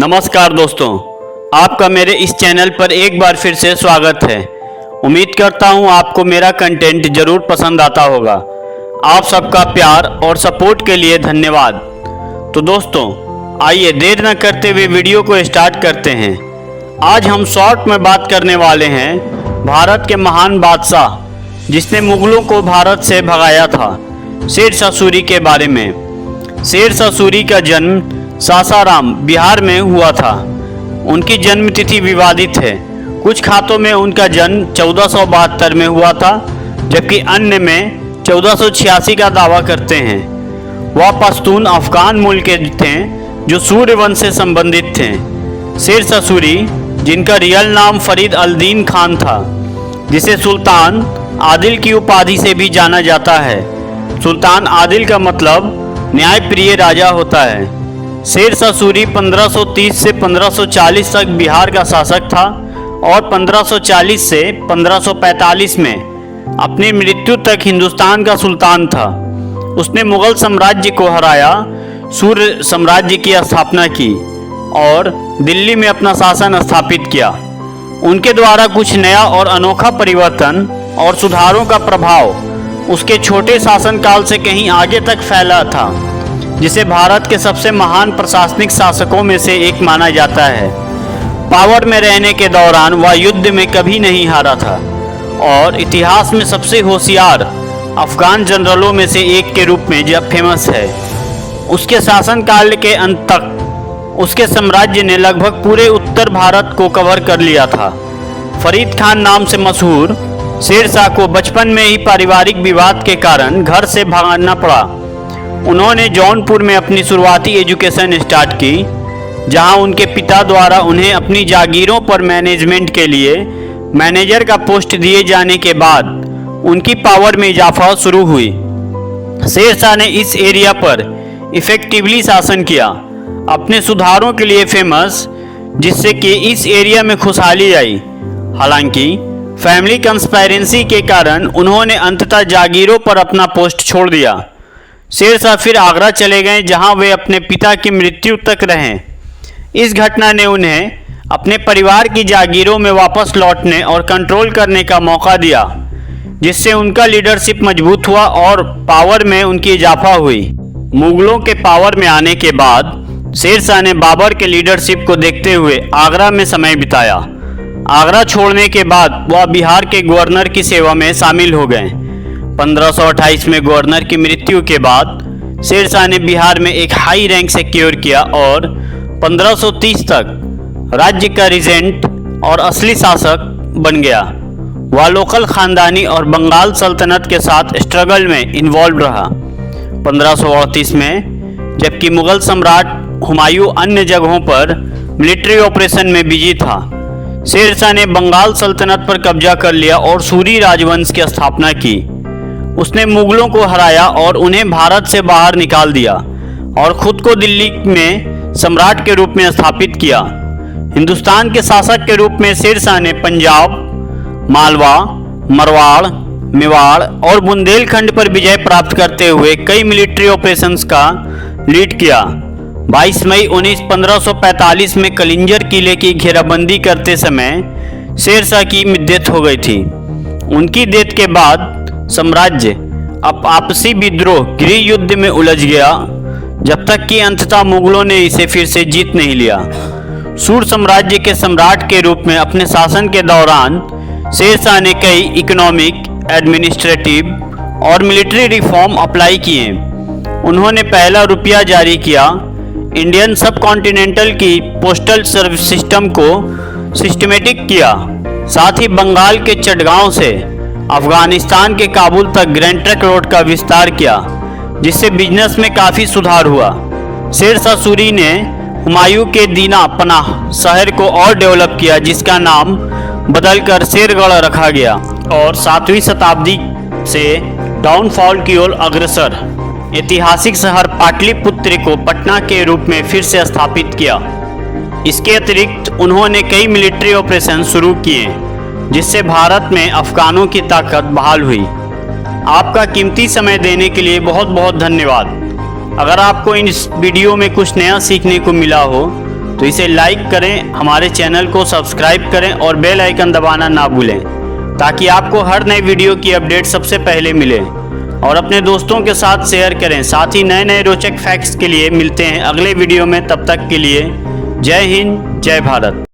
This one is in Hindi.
नमस्कार दोस्तों, आपका मेरे इस चैनल पर एक बार फिर से स्वागत है। उम्मीद करता हूं आपको मेरा कंटेंट ज़रूर पसंद आता होगा। आप सबका प्यार और सपोर्ट के लिए धन्यवाद। तो दोस्तों, आइए देर न करते हुए वीडियो को स्टार्ट करते हैं। आज हम शॉर्ट में बात करने वाले हैं भारत के महान बादशाह जिसने मुगलों को भारत से भगाया था, शेरशाह सूरी के बारे में। शेरशाह सूरी का जन्म सासाराम बिहार में हुआ था। उनकी जन्म तिथि विवादित है। कुछ खातों में उनका जन्म 1472 में हुआ था, जबकि अन्य में 1486 का दावा करते हैं। वह पश्तून अफगान मूल के थे जो सूर्य वंश से संबंधित थे। शेरशाह सूरी, जिनका रियल नाम फरीद अल दीन खान था, जिसे सुल्तान आदिल की उपाधि से भी जाना जाता है। सुल्तान आदिल का मतलब न्यायप्रिय राजा होता है। शेरशाह सूरी 1530 से 1540 तक बिहार का शासक था और 1540 से 1545 में अपनी मृत्यु तक हिंदुस्तान का सुल्तान था। उसने मुगल साम्राज्य को हराया, सूर्य साम्राज्य की स्थापना की और दिल्ली में अपना शासन स्थापित किया। उनके द्वारा कुछ नया और अनोखा परिवर्तन और सुधारों का प्रभाव उसके छोटे शासनकाल से कहीं आगे तक फैला था, जिसे भारत के सबसे महान प्रशासनिक शासकों में से एक माना जाता है। पावर में रहने के दौरान वह युद्ध में कभी नहीं हारा था और इतिहास में सबसे होशियार अफगान जनरलों में से एक के रूप में जब फेमस है। उसके शासनकाल के अंत तक उसके साम्राज्य ने लगभग पूरे उत्तर भारत को कवर कर लिया था। फरीद खान नाम से मशहूर शेरशाह को बचपन में ही पारिवारिक विवाद के कारण घर से भागना पड़ा। उन्होंने जौनपुर में अपनी शुरुआती एजुकेशन स्टार्ट की, जहां उनके पिता द्वारा उन्हें अपनी जागीरों पर मैनेजमेंट के लिए मैनेजर का पोस्ट दिए जाने के बाद उनकी पावर में इजाफा शुरू हुई। शेरशाह ने इस एरिया पर इफेक्टिवली शासन किया, अपने सुधारों के लिए फेमस, जिससे कि इस एरिया में खुशहाली आई। हालांकि फैमिली कंस्पायरेंसी के कारण उन्होंने अंततः जागीरों पर अपना पोस्ट छोड़ दिया। शेरशाह फिर आगरा चले गए, जहां वे अपने पिता की मृत्यु तक रहे। इस घटना ने उन्हें अपने परिवार की जागीरों में वापस लौटने और कंट्रोल करने का मौका दिया, जिससे उनका लीडरशिप मजबूत हुआ और पावर में उनकी इजाफा हुई। मुगलों के पावर में आने के बाद शेरशाह ने बाबर के लीडरशिप को देखते हुए आगरा में समय बिताया। आगरा छोड़ने के बाद वह बिहार के गवर्नर की सेवा में शामिल हो गए। 1528 में गवर्नर की मृत्यु के बाद शेरशाह ने बिहार में एक हाई रैंक सिक्योर किया और 1530 तक राज्य का रीजेंट और असली शासक बन गया। वह लोकल खानदानी और बंगाल सल्तनत के साथ स्ट्रगल में इन्वॉल्व रहा। 1538 में जबकि मुगल सम्राट हुमायूं अन्य जगहों पर मिलिट्री ऑपरेशन में बिजी था, शेरशाह ने बंगाल सल्तनत पर कब्जा कर लिया और सूरी राजवंश की स्थापना की। उसने मुगलों को हराया और उन्हें भारत से बाहर निकाल दिया और खुद को दिल्ली में सम्राट के रूप में स्थापित किया। हिंदुस्तान के शासक के रूप में शेरशाह ने पंजाब, मालवा, मरवाड़, मेवाड़ और बुंदेलखंड पर विजय प्राप्त करते हुए कई मिलिट्री ऑपरेशंस का लीड किया। 22 मई 1545 में कलिंजर किले की घेराबंदी करते समय शेरशाह की डेथ हो गई थी। उनकी डेथ के बाद साम्राज्य अब आपसी विद्रोह गृह युद्ध में उलझ गया, जब तक कि अंततः मुगलों ने इसे फिर से जीत नहीं लिया। सूर साम्राज्य के सम्राट के रूप में अपने शासन के दौरान शेरशाह ने कई इकोनॉमिक, एडमिनिस्ट्रेटिव और मिलिट्री रिफॉर्म अप्लाई किए। उन्होंने पहला रुपया जारी किया, इंडियन सब कॉन्टिनेंटल की पोस्टल सर्विस सिस्टम को सिस्टमेटिक किया, साथ ही बंगाल के चटगांव से अफगानिस्तान के काबुल तक ग्रैंड ट्रंक रोड का विस्तार किया, जिससे बिजनेस में काफ़ी सुधार हुआ। शेरशाह सूरी ने हुमायूं के दीना पनाह शहर को और डेवलप किया, जिसका नाम बदलकर शेरगढ़ रखा गया और 7वीं शताब्दी से डाउनफॉल की ओर अग्रसर ऐतिहासिक शहर पाटलिपुत्र को पटना के रूप में फिर से स्थापित किया। इसके अतिरिक्त उन्होंने कई मिलिट्री ऑपरेशन शुरू किए, जिससे भारत में अफगानों की ताकत बहाल हुई। आपका कीमती समय देने के लिए बहुत बहुत धन्यवाद। अगर आपको इस वीडियो में कुछ नया सीखने को मिला हो तो इसे लाइक करें, हमारे चैनल को सब्सक्राइब करें और बेल आइकन दबाना ना भूलें, ताकि आपको हर नई वीडियो की अपडेट सबसे पहले मिले। और अपने दोस्तों के साथ शेयर करें। साथ ही नए नए रोचक फैक्ट्स के लिए मिलते हैं अगले वीडियो में। तब तक के लिए जय हिंद, जय भारत।